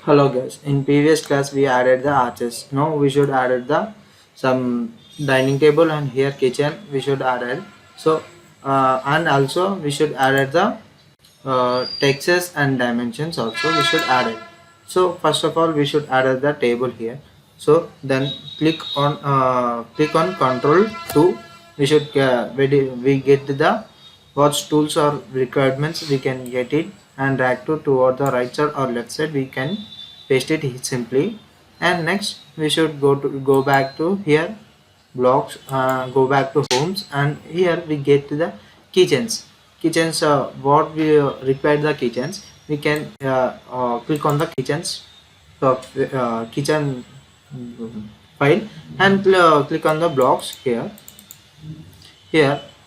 Hello guys, in previous class we added the arches. Now we should add the some dining table and here kitchen we should add it. So and also we should add the textures and dimensions also we should add it. So first of all we should add the table here. So then click on control 2. We should we get the what tools or requirements we can get it and drag to toward the right side or left side we can paste it simply. And next we should go back to here blocks, go back to homes, and here we get to the kitchens. What we require the kitchens, we can click on the kitchen file and click on the blocks here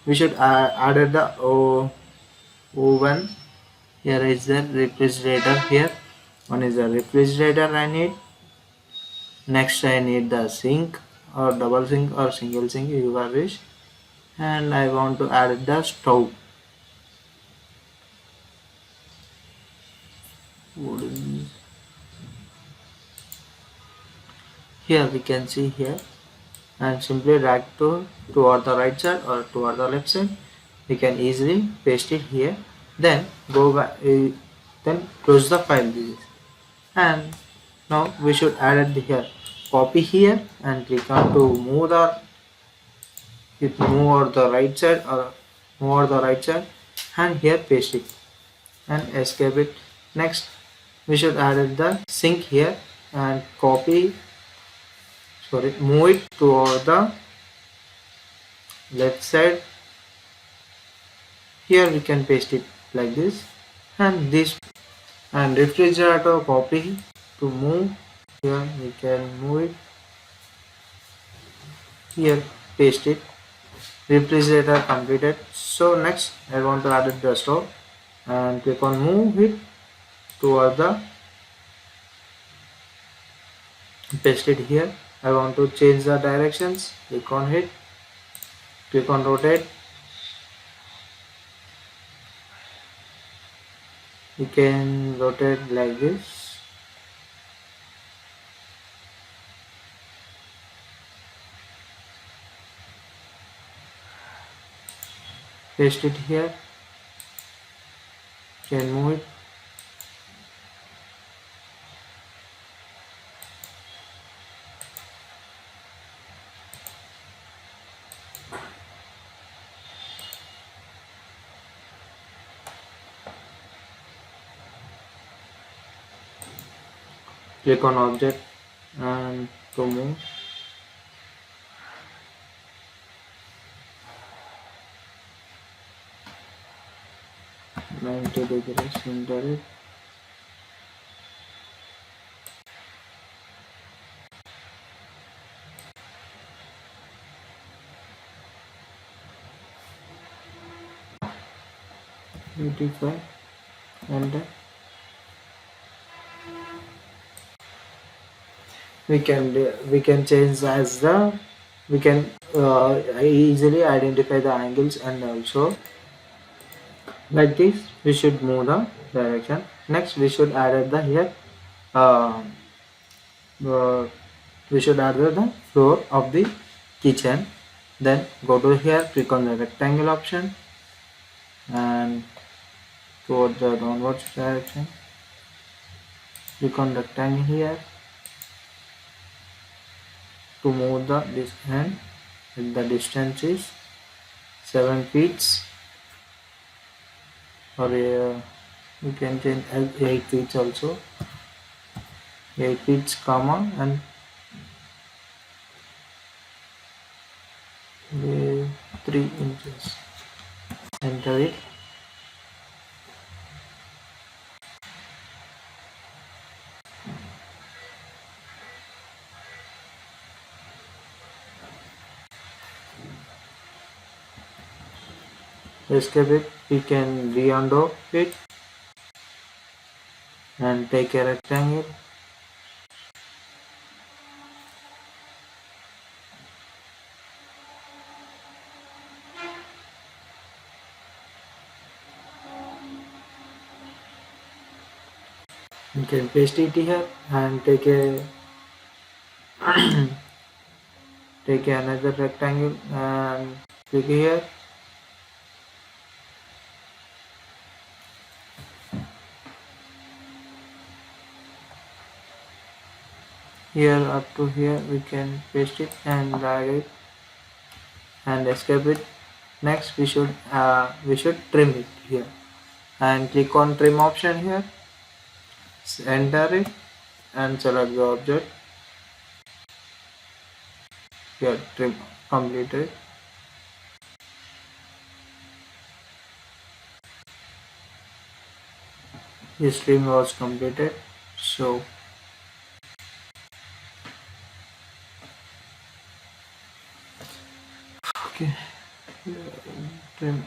we should add the oven. Here is the refrigerator. Here one is the refrigerator I need. Next I need the sink or double sink or single sink you wish, and I want to add the stove. Here we can see here and simply drag toward the right side or toward the left side. We can easily paste it here. Then go back. Then close the file. And now we should add it here. Copy here and click on to move over the right side or move over the right side, and here paste it and escape it. Next we should add the sink here and move it toward the left side. Here we can paste it like this, and this and refrigerator copy to move. Here we can move it. Here paste it. Refrigerator completed. So next I want to add the stove and click on move it toward the paste it here. I want to change the directions. Click on it. Click on rotate. You can rotate like this. Paste it here. Can move it. Click on object and to move. Ninety degrees center it. Beautiful. And we can change as the we can easily identify the angles, and also like this we should move the direction. Next we should add the here uh, uh, we should add the floor of the kitchen. Then go to here, click on the rectangle option and toward the downwards direction click on rectangle here to move this hand. The distance is 7 feet, or you can change as 8 feet also. 8 feet comma and 3 inches. Enter it. Escape it. We can re-undo it and take a rectangle. can paste it here and take another rectangle and click here. Here up to here we can paste it and drag it and escape it. Next we should trim it here and click on trim option here, enter it and select the object. Here trim completed. This trim was completed. So okay, trim,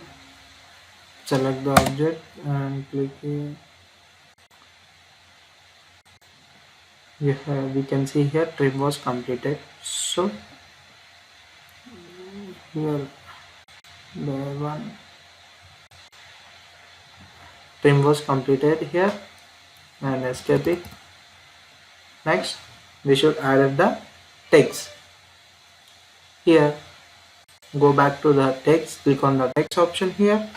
select the object and click here. Yeah, we can see here trim was completed. So here the one trim was completed here and escape it. Next we should add the text. Here go back to the text, click on the text option here.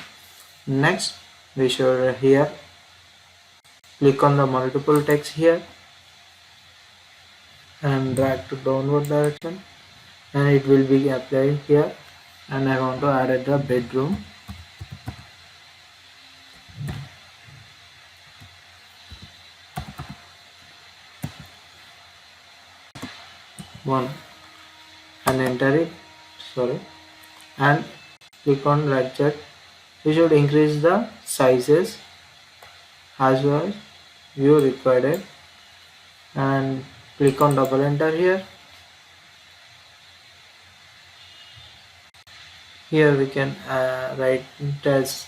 Next we should here click on the multiple text here and drag to downward direction and it will be applied here, and I want to add the bedroom. One and enter it, sorry, and click on right check. We should increase the sizes as well as view required and click on double enter here. Here we can write it as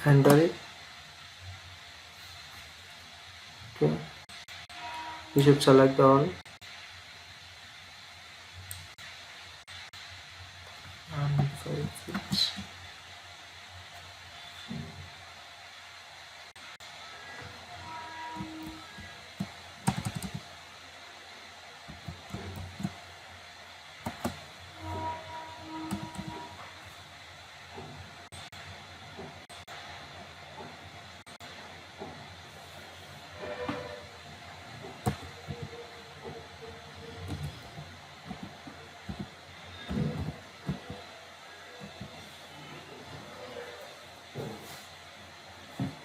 enter it. Okay, we should select all and 5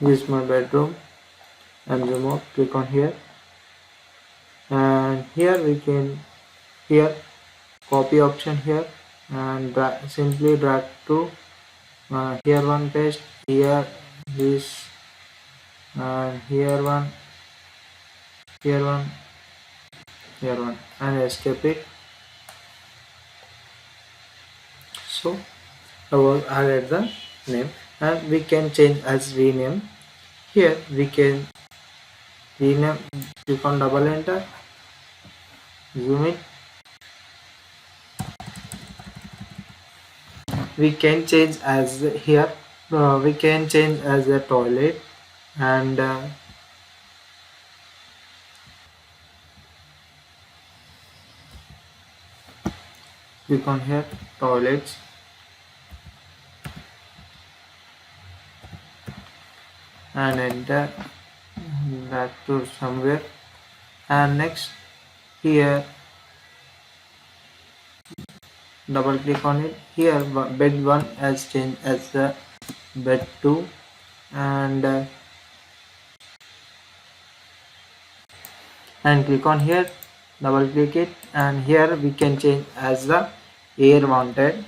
This is my bedroom and remote. Click on here and here we can here copy option here and simply drag to here one paste, here this and here one, here one, here one and escape it. So I will add the name and we can change as rename. Here we can rename, click on double enter, zoom it. We can change as here we can change as a toilet and click on here toilets and enter that to somewhere, and next here double click on it. Here bed 1 has changed as the bed 2 and click on here, double click it, and here we can change as the air mounted.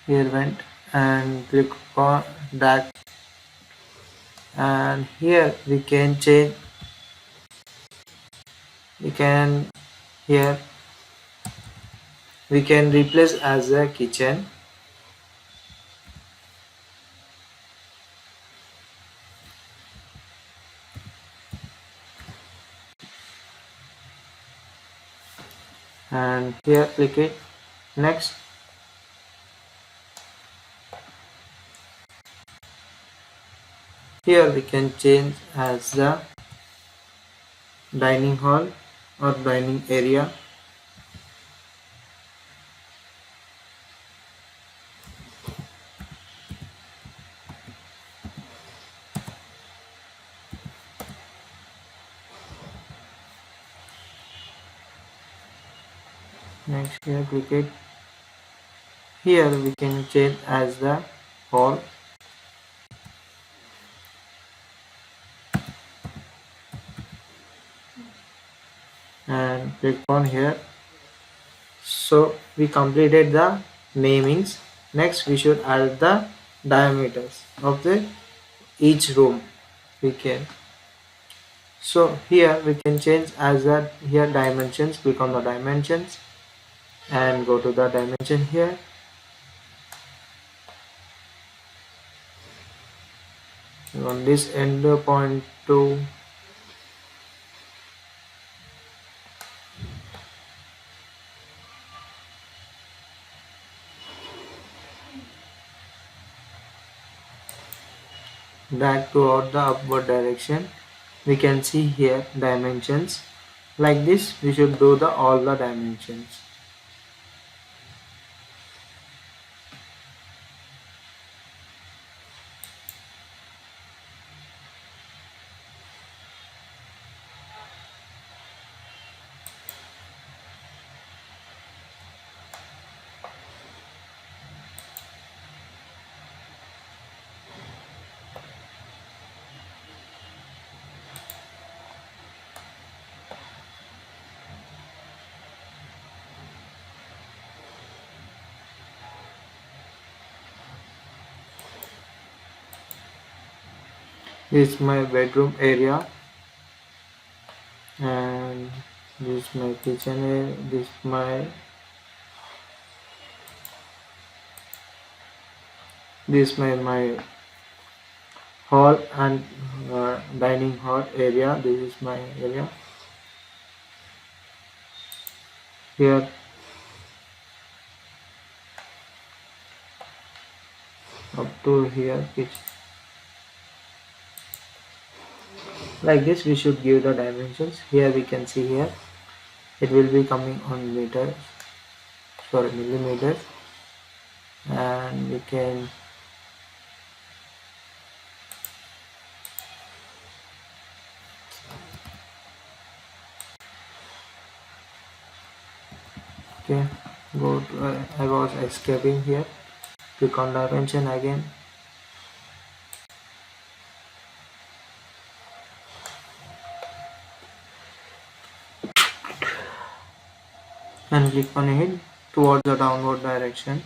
Here went and click on that, and here we can change, we can here we can replace as a kitchen. and here click it. Next, here we can change as the dining hall or dining area. Next, here click it. Here we can change as the hall, and click on here. So we completed the namings. Next we should add the diameters of the each room. We can, so here we can change as that here dimensions. Click on the dimensions and go to the dimension here. On this end point to drag toward the upward direction. We can see here dimensions. Like this we should do the all the dimensions. This is my bedroom area, and this is my kitchen area. This is my hall and dining hall area. This is my area. Here up to here kitchen. Like this we should give the dimensions. Here we can see here it will be coming on meters, sorry, millimeters, and we can okay go to I was escaping here. Click on dimension again, and click on it towards the downward direction.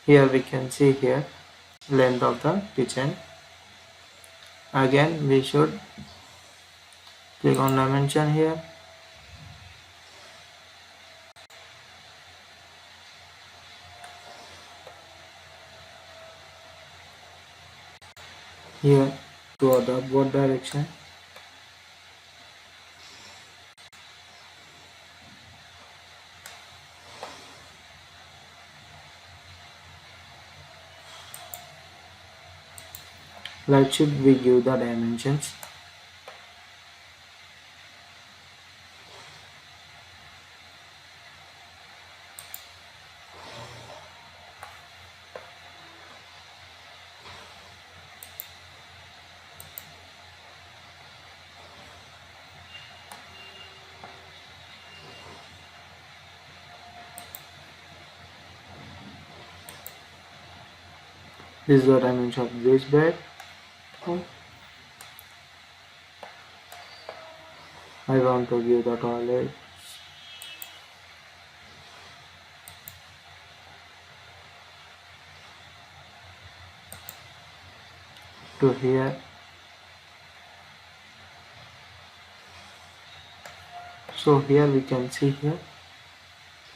Here we can see here length of the kitchen. Again we should click on dimension here, here toward the upward direction. Like should we give the dimensions. This is the dimension of this bed. I want to give the toilet to here. So here we can see here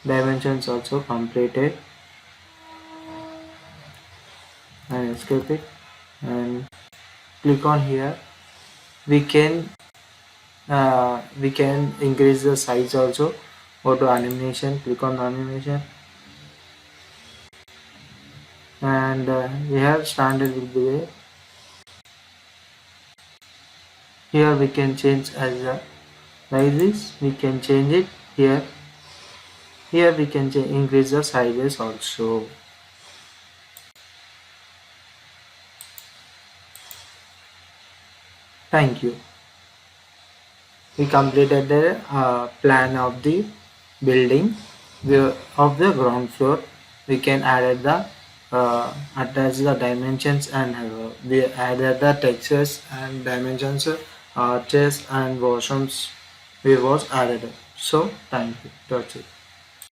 dimensions also completed, and escape it and click on here. We can increase the size also. Go to animation, click on animation, and we have standard will be there. Here we can change as a like this. We can change it here. Here we can increase the sizes also. Thank you. We completed the plan of the building of the ground floor. We can add the attach the dimensions, and we added the textures and dimensions, chest and washrooms we was added. So thank you. That's it.